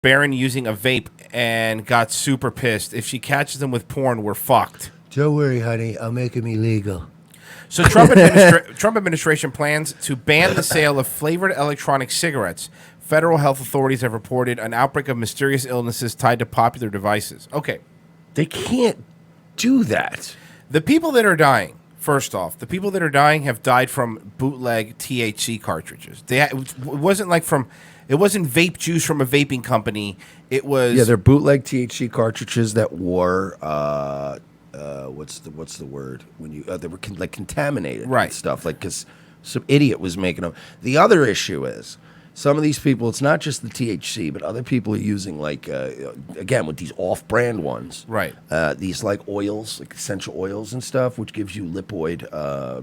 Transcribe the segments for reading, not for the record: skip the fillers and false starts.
Barron using a vape and got super pissed. If she catches him with porn, we're fucked. Don't worry, honey. I'll make him illegal. So Trump administration plans to ban the sale of flavored electronic cigarettes. Federal health authorities have reported an outbreak of mysterious illnesses tied to popular devices. Okay. They can't do that. The people that are dying, first off, the people that are dying have died from bootleg THC cartridges. It wasn't vape juice from a vaping company. It was they're bootleg THC cartridges that were what's the word when you they were contaminated, right? And stuff because some idiot was making them. The other issue is some of these people. It's not just the THC, but other people are using again with these off-brand ones, right? These oils, like essential oils and stuff, which gives you lipoid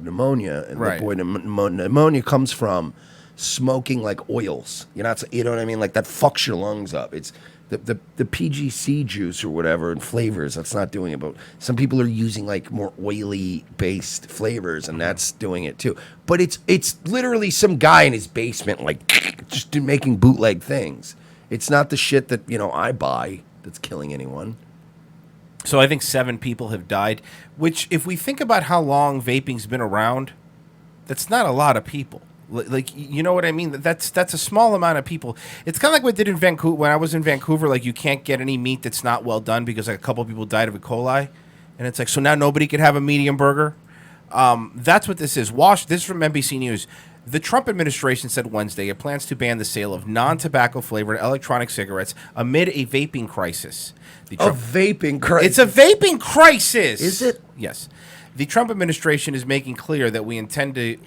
pneumonia, and right. Lipoid pneumonia comes from smoking oils. You know what I mean? That fucks your lungs up. It's the PGC juice or whatever and flavors. That's not doing it. But some people are using more oily based flavors, and that's doing it too. But it's literally some guy in his basement just making bootleg things. It's not the shit that I buy that's killing anyone. So I think 7 people have died. Which, if we think about how long vaping's been around, that's not a lot of people. You know what I mean? That's a small amount of people. It's kind of like what I did in Vancouver. When I was in Vancouver, you can't get any meat that's not well done because a couple people died of E. coli. And it's so now nobody could have a medium burger. That's what this is. This is from NBC News. The Trump administration said Wednesday it plans to ban the sale of non-tobacco flavored electronic cigarettes amid a vaping crisis. Vaping crisis? It's a vaping crisis. Is it? Yes. The Trump administration is making clear that we intend to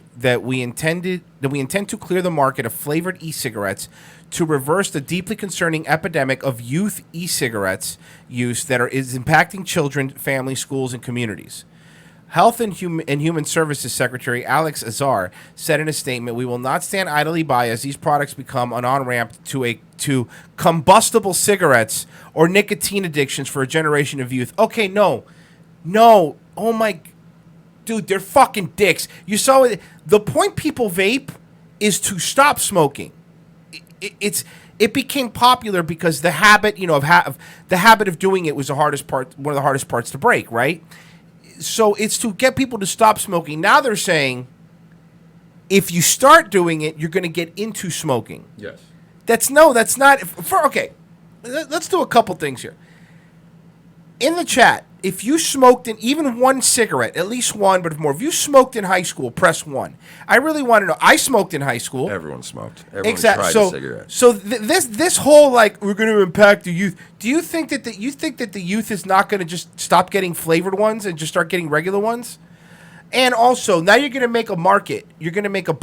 clear the market of flavored e-cigarettes to reverse the deeply concerning epidemic of youth e-cigarettes use that is impacting children, families, schools, and communities. Health and Human Services Secretary Alex Azar said in a statement, "We will not stand idly by as these products become an on-ramp to combustible cigarettes or nicotine addictions for a generation of youth." Okay, no. Oh my. Dude, they're fucking dicks. You saw it. The point people vape is to stop smoking. It became popular because the habit, the habit of doing it was the hardest part, one of the hardest parts to break, right? So it's to get people to stop smoking. Now they're saying, if you start doing it, you're going to get into smoking. Yes. That's not. Okay, let's do a couple things here. In the chat, if you smoked in even one cigarette, at least one, but more, if you smoked in high school, press 1. I really want to know. I smoked in high school. Everyone smoked. Everyone tried a cigarette. So this whole we're going to impact the youth. Do you think that the youth is not going to just stop getting flavored ones and just start getting regular ones? And also, now you're going to make a market. You're going to make a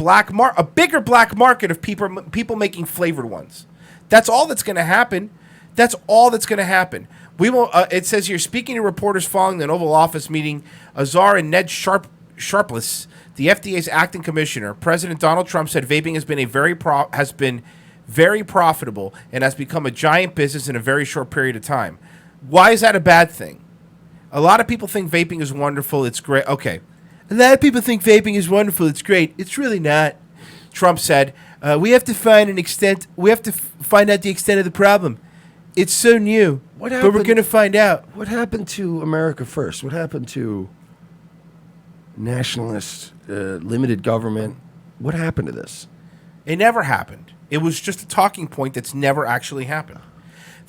bigger black market of people making flavored ones. That's all that's going to happen. That's all that's going to happen. We will. It says here, speaking to reporters following the Oval Office meeting, Azar and Ned Sharpless, the FDA's acting commissioner, President Donald Trump said vaping has been very profitable and has become a giant business in a very short period of time. Why is that a bad thing? A lot of people think vaping is wonderful. It's great. Okay. A lot of people think vaping is wonderful. It's great. It's really not. Trump said, we have to find out the extent of the problem. It's so new, but we're going to find out. What happened to America First? What happened to nationalist, limited government? What happened to this? It never happened. It was just a talking point that's never actually happened.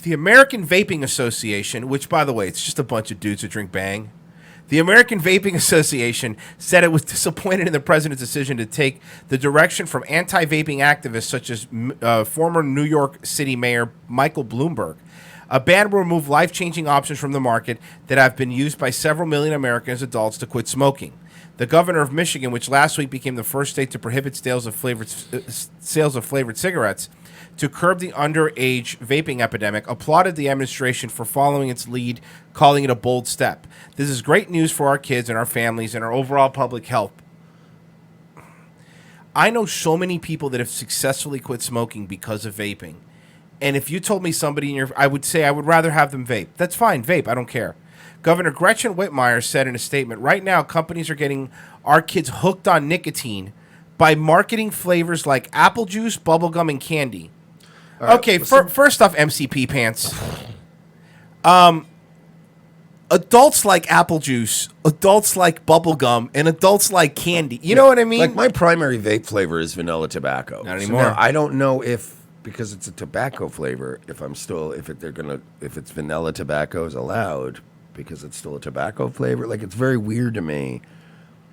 The American Vaping Association, which, by the way, it's just a bunch of dudes who drink Bang. The American Vaping Association said it was disappointed in the president's decision to take the direction from anti-vaping activists such as former New York City Mayor Michael Bloomberg. A ban will remove life-changing options from the market that have been used by several million Americans adults to quit smoking. The governor of Michigan, which last week became the first state to prohibit sales of flavored cigarettes to curb the underage vaping epidemic, applauded the administration for following its lead, calling it a bold step. This is great news for our kids and our families and our overall public health. I know so many people that have successfully quit smoking because of vaping. And if you told me somebody I would say I would rather have them vape. That's fine, vape, I don't care. Governor Gretchen Whitmire said in a statement, right now companies are getting our kids hooked on nicotine by marketing flavors like apple juice, bubblegum, and candy. All right, Okay, listen. first off, MCP pants. Adults like apple juice, adults like bubble gum, and adults like candy. You know what I mean? Like my primary vape flavor is vanilla tobacco. Not So anymore. now I don't know if because it's a tobacco flavor, if it's vanilla tobacco is allowed because it's still a tobacco flavor. Like it's very weird to me.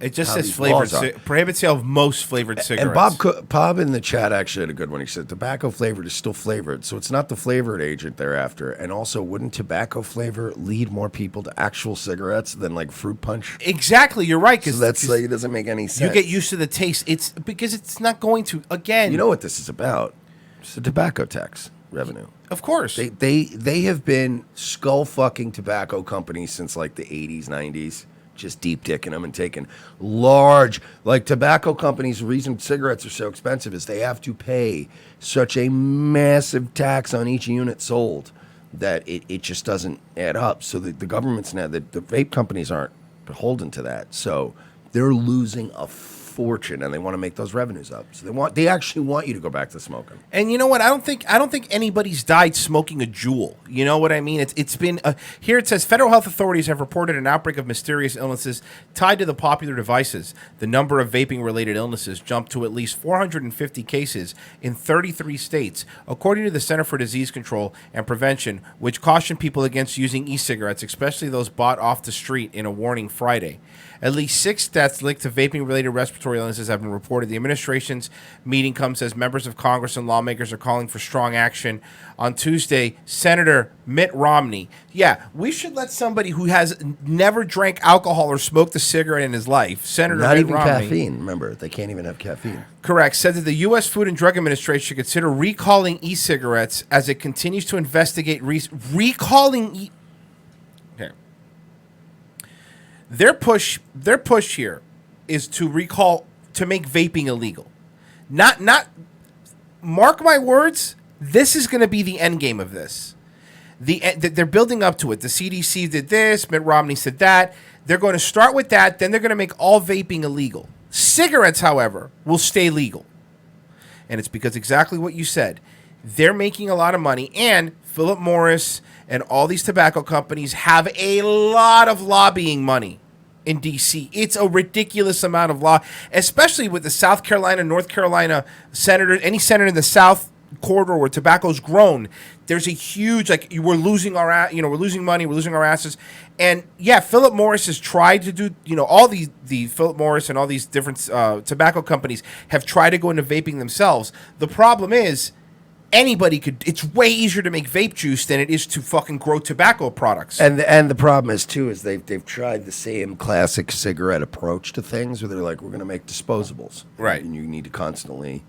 It just how says these flavored. laws are. Prohibits sale of most flavored cigarettes. And Bob in the chat actually had a good one. He said tobacco flavored is still flavored, so it's not the flavored agent they're after. And also, wouldn't tobacco flavor lead more people to actual cigarettes than like fruit punch? Exactly, you're right. So that's like it doesn't make any sense. you get used to the taste. It's because it's not going to. Again, You know what this is about? It's the tobacco tax revenue. of course. They have been skull fucking tobacco companies since like the 80s, 90s, just deep dicking them and taking large like tobacco companies. The reason cigarettes are so expensive is they have to pay such a massive tax on each unit sold that it just doesn't add up. So the government's now the vape companies aren't beholden to that. So they're losing a fortune and they want to make those revenues up. So they actually want you to go back to smoking. And you know what? I don't think anybody's died smoking a jewel. You know what I mean? It's been here. It says federal health authorities have reported an outbreak of mysterious illnesses tied to the popular devices. The number of vaping-related illnesses jumped to at least 450 cases in 33 states, according to the Center for Disease Control and Prevention, which cautioned people against using e-cigarettes, especially those bought off the street, in a warning Friday. At least 6 deaths linked to vaping-related respiratory illnesses have been reported. The administration's meeting comes as members of Congress and lawmakers are calling for strong action. On Tuesday, Senator Mitt Romney. Yeah, we should let somebody who has never drank alcohol or smoked a cigarette in his life, Senator Not Mitt even Romney. caffeine. Remember, they can't even have caffeine. Correct. Said that the U.S. Food and Drug Administration should consider recalling e-cigarettes as it continues to investigate recalling Here. Their push here is to make vaping illegal. Not mark my words, this is going to be the end game of this. They're building up to it. The CDC did this, Mitt Romney said that. They're going to start with that, then they're going to make all vaping illegal. Cigarettes, however, will stay legal. And it's because exactly what you said. They're making a lot of money, and Philip Morris and all these tobacco companies have a lot of lobbying money in D.C. It's a ridiculous amount of law, especially with the South Carolina, North Carolina senators, any senator in the South corridor where tobacco's grown. There's a huge, we're losing we're losing money, we're losing our asses. And yeah, Philip Morris has tried to do, all the Philip Morris and all these different tobacco companies have tried to go into vaping themselves. The problem is, it's way easier to make vape juice than it is to fucking grow tobacco products. And the problem is too is they've tried the same classic cigarette approach to things where they're like, we're going to make disposables, Right. And you need to constantly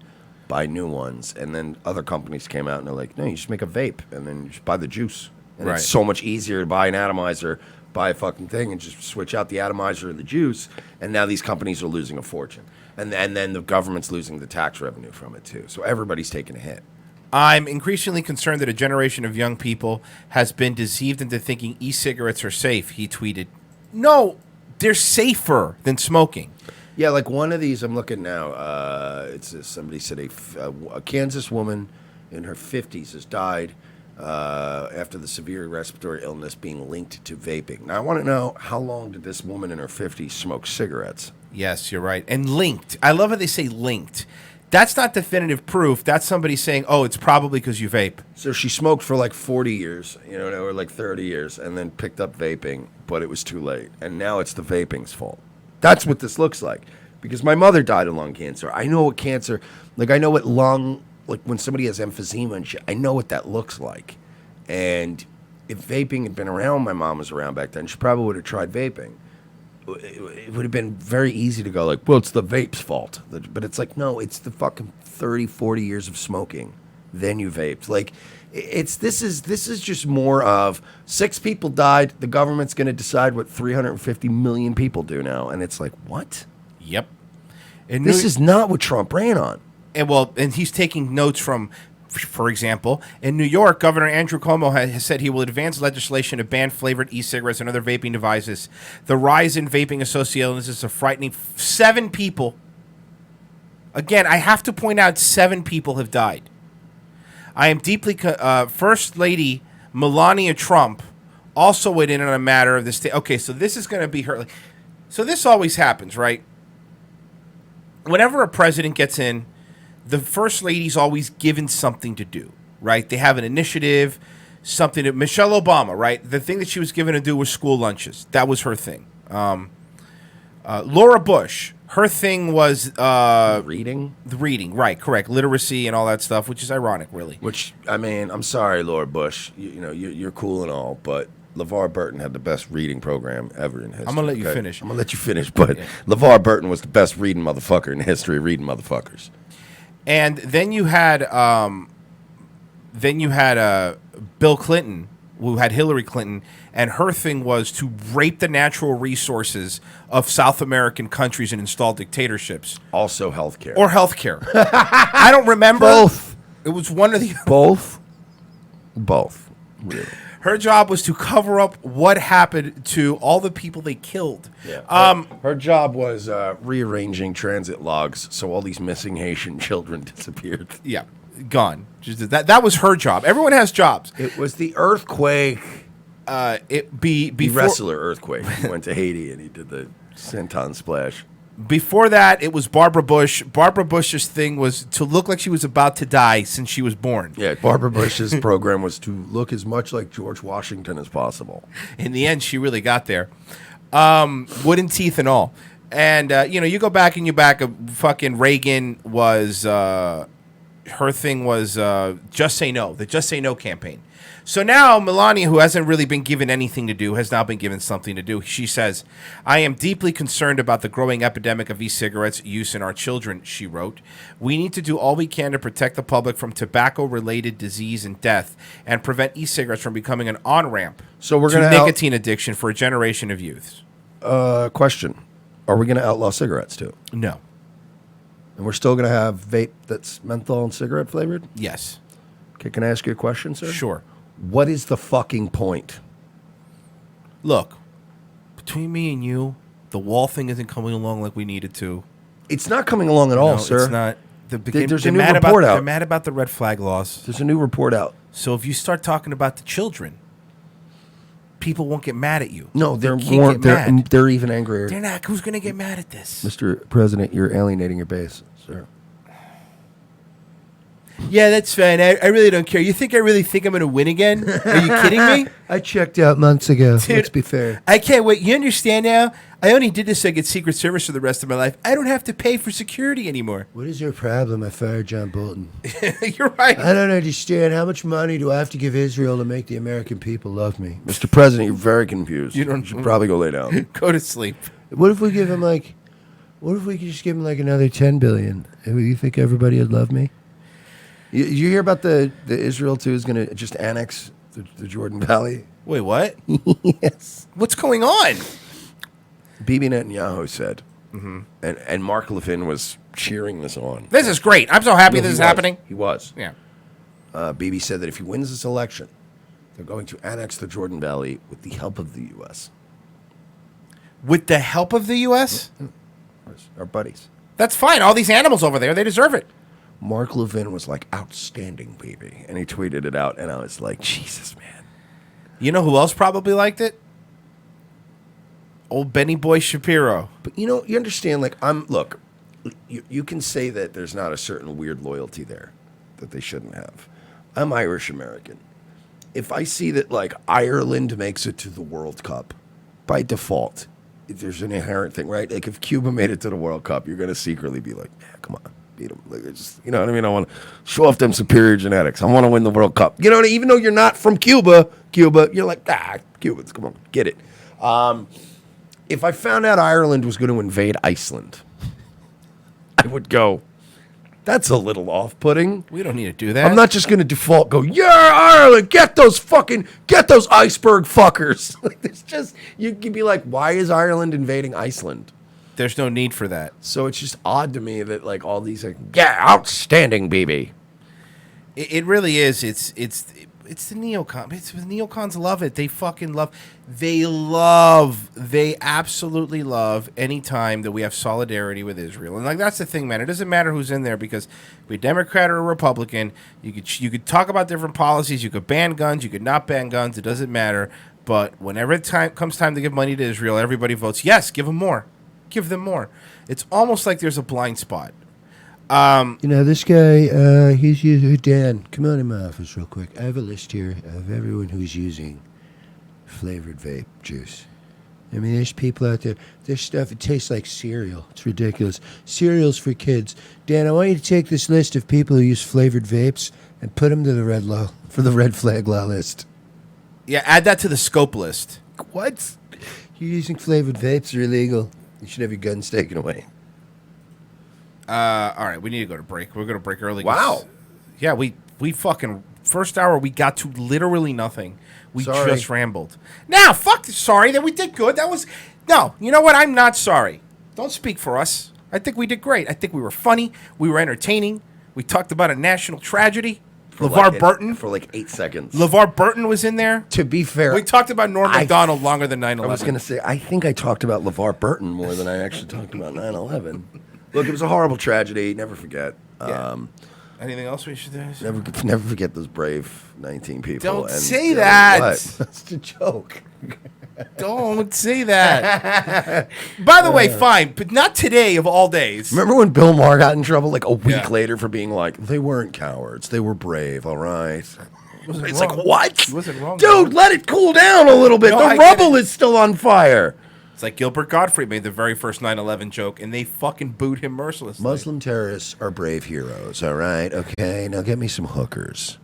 buy new ones. And then other companies came out and they're like, no, you just make a vape and then you just buy the juice. And Right. it's so much easier to buy an atomizer, buy a fucking thing, and just switch out the atomizer and the juice. And now these companies are losing a fortune, and then the government's losing the tax revenue from it too. So everybody's taking a hit. I'm increasingly concerned that a generation of young people has been deceived into thinking e-cigarettes are safe, he tweeted. No, they're safer than smoking. Yeah, like one of these I'm looking now. Somebody said a Kansas woman in her 50s has died after the severe respiratory illness being linked to vaping. Now, I want to know, how long did this woman in her 50s smoke cigarettes? Yes, you're right. And linked. I love how they say linked. That's not definitive proof. That's somebody saying, oh, it's probably because you vape. So she smoked for like 40 years, or like 30 years, and then picked up vaping, but it was too late. And now it's the vaping's fault. That's what this looks like. Because my mother died of lung cancer. I know what cancer, I know what when somebody has emphysema and shit, I know what that looks like. And if vaping had been around, my mom was around back then, she probably would have tried vaping. It would have been very easy to go well, it's the vape's fault. But it's like, no, it's the fucking 30, 40 years of smoking. Then you vaped. This is just more of 6 people died. The government's going to decide what 350 million people do now. And it's like, what? Yep. This is not what Trump ran on. And he's taking notes from, for example, in New York, Governor Andrew Cuomo has said he will advance legislation to ban flavored e-cigarettes and other vaping devices. The rise in vaping-associated illnesses is a frightening 7 people. Again, I have to point out 7 people have died. I am deeply First Lady Melania Trump also weighed in on a matter of the state. Okay, so this is going to be her. So this always happens, right? Whenever a president gets in, the first lady's always given something to do, right? They have an initiative, something that Michelle Obama, right? The thing that she was given to do was school lunches. That was her thing. Laura Bush, her thing was Reading? the reading, right? Correct, literacy and all that stuff, which is ironic, really. Which, I mean, I'm sorry, Laura Bush. You're cool and all, but LeVar Burton had the best reading program ever in history. I'm gonna let you finish. I'm gonna let you finish, but LeVar Burton was the best reading motherfucker in the history of reading motherfuckers. And then you had Bill Clinton, who had Hillary Clinton, and her thing was to rape the natural resources of South American countries and install dictatorships. Also healthcare. Or healthcare. I don't remember. Both. It was one of the... Both? Both. Really. Her job was to cover up what happened to all the people they killed. Yeah. Her job was rearranging transit logs so all these missing Haitian children disappeared. Yeah, gone. Just that was her job. Everyone has jobs. It was the earthquake. The Before, wrestler earthquake. He went to Haiti and he did the senton splash. Before that, it was Barbara Bush. Barbara Bush's thing was to look like she was about to die since she was born. Yeah, Barbara Bush's program was to look as much like George Washington as possible. In the end, she really got there. Wooden teeth and all. And, you go back and fucking Reagan was, her thing was Just Say No, the Just Say No campaign. So now Melania, who hasn't really been given anything to do, has now been given something to do. She says, I am deeply concerned about the growing epidemic of e-cigarettes use in our children, she wrote. We need to do all we can to protect the public from tobacco-related disease and death and prevent e-cigarettes from becoming an on-ramp So we're to gonna nicotine addiction for a generation of youths. Question. Are we going to outlaw cigarettes too? No. And we're still going to have vape that's menthol and cigarette flavored? Yes. Okay, can I ask you a question, sir? Sure. What is the fucking point? Look, between me and you, the wall thing isn't coming along like we needed to. It's not coming along at all, No, sir. it's not. There's a new report out. They're mad about the red flag laws. There's a new report out. So if you start talking about the children, people won't get mad at you. No, They they're can't more. get mad. They're even angrier. They're not. Who's going to get mad at this? Mr. President, you're alienating your base, sir. Yeah, that's fine. I really don't care. You think I really think I'm going to win again? Are you kidding me? I checked out months ago. Dude, Let's be fair. I can't wait. You understand now? I only did this so I get Secret Service for the rest of my life. I don't have to pay for security anymore. What is your problem? I fired John Bolton. You're right. I don't understand. How much money do I have to give Israel to make the American people love me? Mr. President, you're very confused. You should probably go lay down. Go to sleep. What if we give him what if we could just give him another $10 billion? You think everybody would love me? You hear about the Israel too is going to just annex the Jordan Valley? Wait, what? Yes. What's going on? Bibi Netanyahu said, and Mark Levin was cheering this on. This is great. I'm so happy No, this he is was. happening. He was. Yeah. Bibi said that if he wins this election, they're going to annex the Jordan Valley with the help of the U.S. With the help of the U.S.? Our buddies. That's fine. All these animals over there, they deserve it. Mark Levin was like, outstanding, Bibi. And he tweeted it out, and I was like, Jesus, man. You know who else probably liked it? Old Benny Boy Shapiro. But, you understand, look, you can say that there's not a certain weird loyalty there that they shouldn't have. I'm Irish-American. If I see that, Ireland makes it to the World Cup, by default, there's an inherent thing, right? Like, if Cuba made it to the World Cup, you're going to secretly be like, yeah, come on. Beat them. You know what I mean? I want to show off them superior genetics. I want to win the World Cup. You know what I mean? Even though you're not from Cuba, you're like, Cubans, come on, get it. If I found out Ireland was going to invade Iceland, I would go, that's a little off-putting. We don't need to do that. I'm not just going to default go, yeah, Ireland, get those iceberg fuckers. There's just, you could be like, why is Ireland invading Iceland? There's no need for that. So it's just odd to me that all these yeah, outstanding, Bibi. It really is. It's It's the neocon. The neocons love it. They fucking love. They absolutely love any time that we have solidarity with Israel. And like that's the thing, man. It doesn't matter who's in there because we're Democrat or a Republican. You could talk about different policies. You could ban guns. You could not ban guns. It doesn't matter. But whenever comes time to give money to Israel, everybody votes yes. Give them more. Give them more. It's almost like there's a blind spot. This guy, he's using... Dan, come on in my office real quick. I have a list here of everyone who's using flavored vape juice. I mean, there's people out there. There's stuff, it tastes like cereal. It's ridiculous. Cereal's for kids. Dan, I want you to take this list of people who use flavored vapes and put them to the red flag law list. Yeah, add that to the scope list. What? You're using flavored vapes are illegal. You should have your guns taken away. All right, we need to go to break. We're going to break early. Wow. Yeah, we fucking first hour we got to literally nothing. We just rambled. Now, fuck. Sorry that we did good. That was no. You know what? I'm not sorry. Don't speak for us. I think we did great. I think we were funny. We were entertaining. We talked about a national tragedy. LeVar Burton for like 8 seconds. LeVar Burton was in there. To be fair, we talked about Norm Macdonald longer than 9/11. I was going to say, I think I talked about LeVar Burton more than I actually talked about 9/11. Look, it was a horrible tragedy. Never forget. Yeah. Anything else we should do? Never forget those brave 19 people. Don't say that. What? That's a joke. Don't say that. By the way, fine, but not today of all days. Remember when Bill Maher got in trouble like a week later for being like, they weren't cowards. They were brave, all right? It's like, what? Wasn't wrong, dude, let it cool down a little bit. No, the rubble is still on fire. It's like Gilbert Gottfried made the very first 9/11 joke, and they fucking booed him mercilessly. Muslim terrorists are brave heroes, all right? Okay, now get me some hookers.